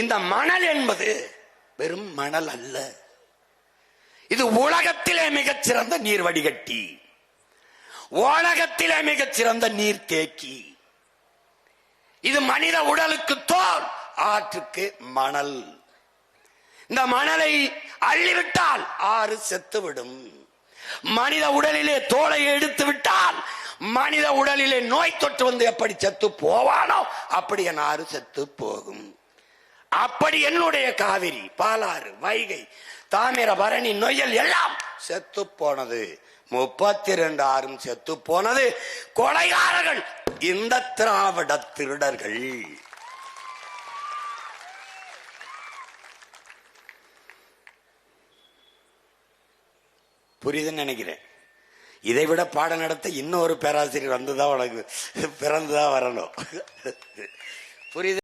இந்த மணல் என்பது வெறும் மணல் அல்ல, இது உலகத்திலே மிகச்சிறந்த நீர் வடிகட்டி, உலகத்திலே மிகச்சிறந்த நீர் தேக்கி. இது மனித உடலுக்கு தோல், ஆற்றுக்கு மணல். இந்த மணலை அள்ளிவிட்டால் ஆறு செத்துவிடும். மனித உடலிலே தோலை எடுத்து விட்டால் மனித உடலிலே நோய் தொற்று வந்து எப்படி செத்து போவானோ அப்படி என் ஆறு செத்து போகும். அப்படி என்னுடைய காவிரி, பாலாறு, வைகை, தாமிரபரணி, நொய்யல் எல்லாம் செத்து போனது. 32 ஆறும் செத்து போனது. கொலைகாரர்கள் இந்த திராவிட திருடர்கள். புரியுதுன்னு நினைக்கிறேன். இதை விட பாடம் நடத்த இன்னொரு பேராசிரியர் வந்துதான் உனக்கு பிறந்துதான் வரணும். புரியுது.